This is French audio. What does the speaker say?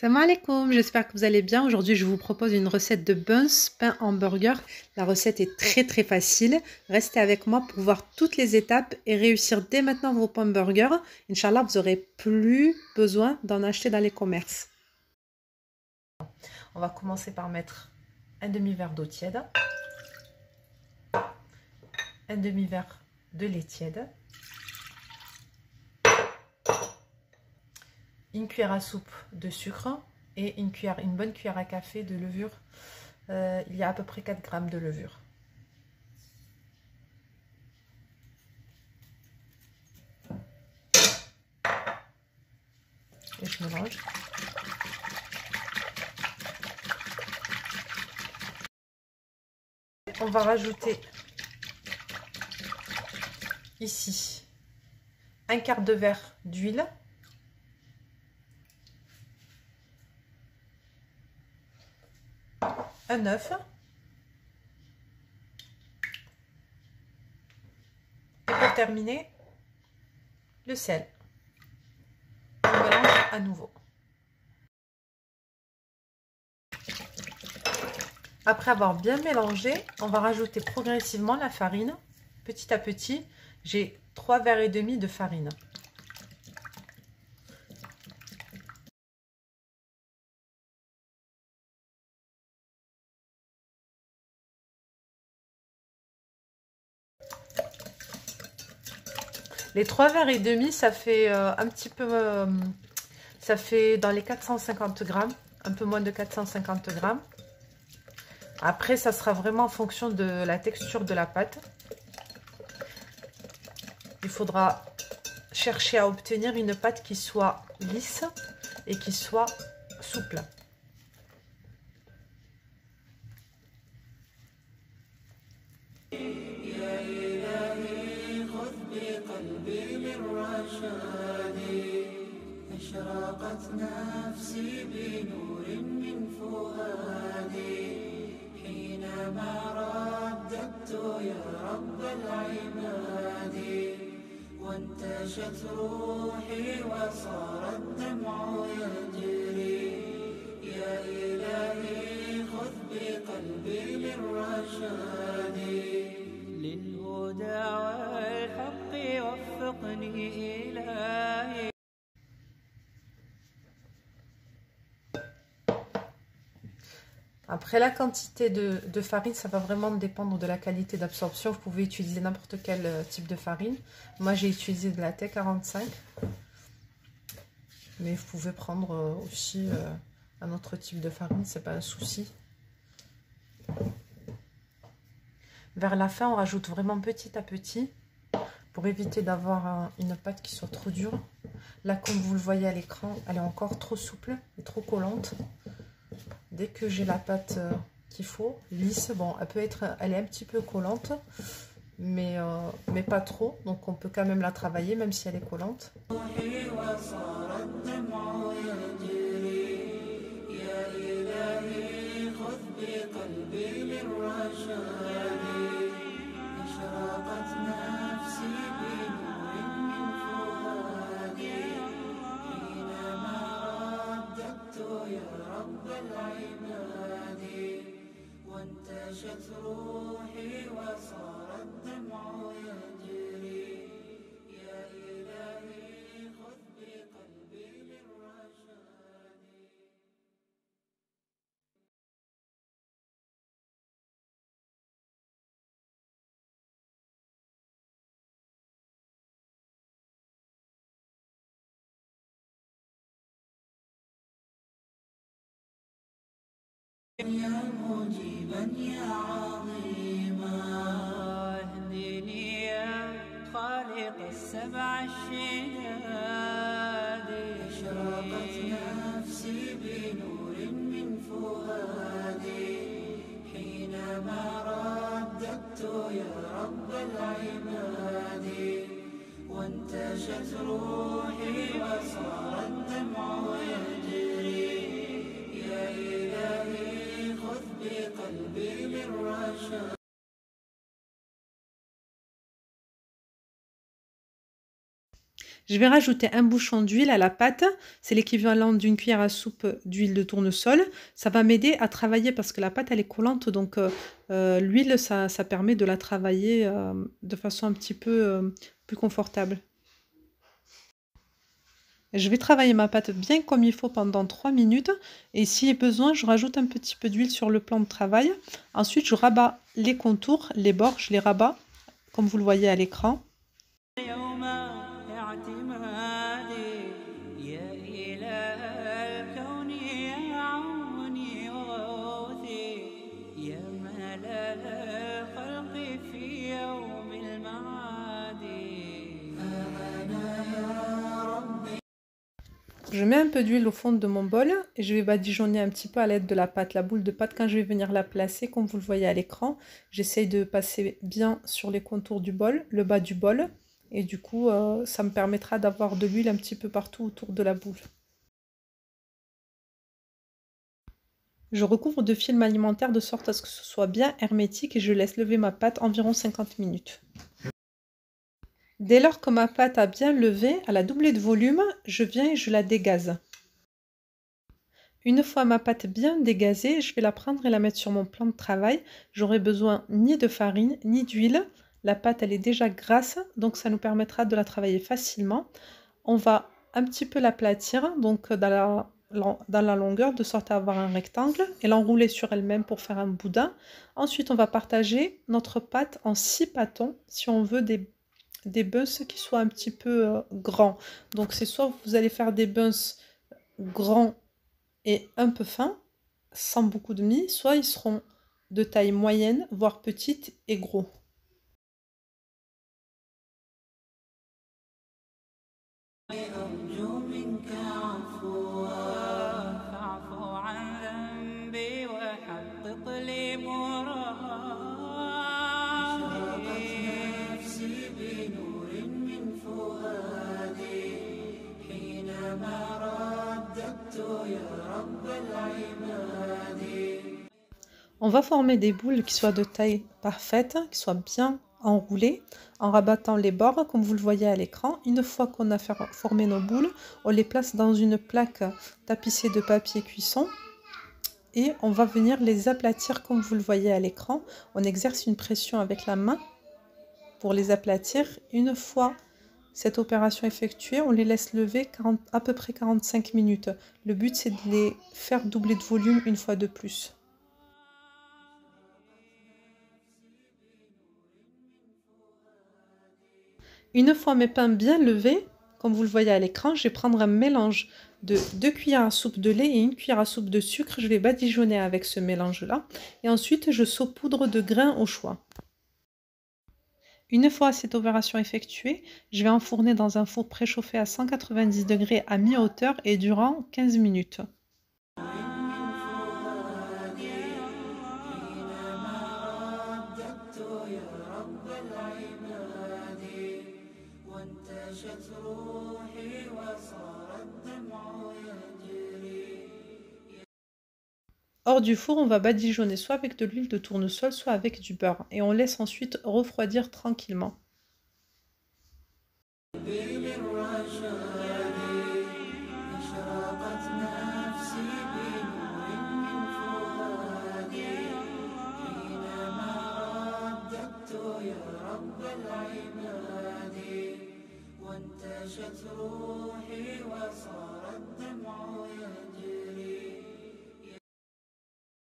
Salam alaikum, j'espère que vous allez bien. Aujourd'hui, je vous propose une recette de buns pain hamburger. La recette est très facile. Restez avec moi pour voir toutes les étapes et réussir dès maintenant vos pains burgers. Inch'Allah, vous n'aurez plus besoin d'en acheter dans les commerces. On va commencer par mettre un demi-verre d'eau tiède, un demi-verre de lait tiède, une cuillère à soupe de sucre et une bonne cuillère à café de levure. Il y a à peu près 4 grammes de levure. Et je mélange. On va rajouter ici un quart de verre d'huile, un œuf et pour terminer le sel. On mélange à nouveau. Après avoir bien mélangé, on va rajouter progressivement la farine. Petit à petit, j'ai 3 verres et demi de farine. Les 3 verres et demi, ça fait un petit peu, ça fait dans les 450 grammes, un peu moins de 450 grammes. Après, ça sera vraiment en fonction de la texture de la pâte. Il faudra chercher à obtenir une pâte qui soit lisse et qui soit souple. وانتشت روحي وصار الدمع يجري يا إلهي خذ بقلبي للرشاد للهدى والحق وفقني إلهي. Après, la quantité de farine, ça va vraiment dépendre de la qualité d'absorption. Vous pouvez utiliser n'importe quel type de farine. Moi, j'ai utilisé de la T45. Mais vous pouvez prendre aussi un autre type de farine, c'est pas un souci. Vers la fin, on rajoute vraiment petit à petit pour éviter d'avoir une pâte qui soit trop dure. Là, comme vous le voyez à l'écran, elle est encore trop souple et trop collante. Dès que j'ai la pâte qu'il faut, lisse, bon, elle est un petit peu collante, mais pas trop, donc on peut quand même la travailler même si elle est collante. وانتشت روحي وصار الدمع يجري يا إلهي خذ بقلبي للرشاد. يا مجيبا يا عظيما اهدني يا خالق السبع الشداد اشرقت نفسي بنور من فؤادي حينما رددت يا رب العباد وانتشت روحي وصار الدمع يجري يا إلهي خذ بقلبي للرشاد. Je vais rajouter un bouchon d'huile à la pâte. C'est l'équivalent d'une cuillère à soupe d'huile de tournesol. Ça va m'aider à travailler parce que la pâte, elle est collante. Donc, l'huile, ça permet de la travailler de façon un petit peu plus confortable. Je vais travailler ma pâte bien comme il faut pendant 3 minutes. Et s'il y a besoin, je rajoute un petit peu d'huile sur le plan de travail. Ensuite, je rabats les contours, les bords, je les rabats comme vous le voyez à l'écran. Je mets un peu d'huile au fond de mon bol et je vais badigeonner un petit peu à l'aide de la pâte, la boule de pâte. Quand je vais venir la placer, comme vous le voyez à l'écran, j'essaye de passer bien sur les contours du bol, le bas du bol. Et du coup, ça me permettra d'avoir de l'huile un petit peu partout autour de la boule. Je recouvre de film alimentaire de sorte à ce que ce soit bien hermétique et je laisse lever ma pâte environ 50 minutes. Dès lors que ma pâte a bien levé, elle a doublé de volume, je viens et je la dégaze. Une fois ma pâte bien dégazée, je vais la prendre et la mettre sur mon plan de travail. J'aurai besoin ni de farine ni d'huile. La pâte, elle est déjà grasse, donc ça nous permettra de la travailler facilement. On va un petit peu l'aplatir, donc dans la longueur, de sorte à avoir un rectangle et l'enrouler sur elle-même pour faire un boudin. Ensuite, on va partager notre pâte en 6 pâtons si on veut des buns qui soient un petit peu grands. Donc c'est soit vous allez faire des buns grands et un peu fins, sans beaucoup de mie, soit ils seront de taille moyenne, voire petite et gros. On va former des boules qui soient de taille parfaite, qui soient bien enroulées, en rabattant les bords comme vous le voyez à l'écran. Une fois qu'on a formé nos boules, on les place dans une plaque tapissée de papier cuisson et on va venir les aplatir comme vous le voyez à l'écran. On exerce une pression avec la main pour les aplatir. Une fois cette opération effectuée, on les laisse lever à peu près 45 minutes. Le but, c'est de les faire doubler de volume une fois de plus. Une fois mes pains bien levés, comme vous le voyez à l'écran, je vais prendre un mélange de 2 cuillères à soupe de lait et 1 cuillère à soupe de sucre. Je vais badigeonner avec ce mélange-là. Et ensuite, je saupoudre de grains au choix. Une fois cette opération effectuée, je vais enfourner dans un four préchauffé à 190 degrés à mi-hauteur et durant 15 minutes. Hors du four, on va badigeonner soit avec de l'huile de tournesol, soit avec du beurre. Et on laisse ensuite refroidir tranquillement. وانتشت روحي وصار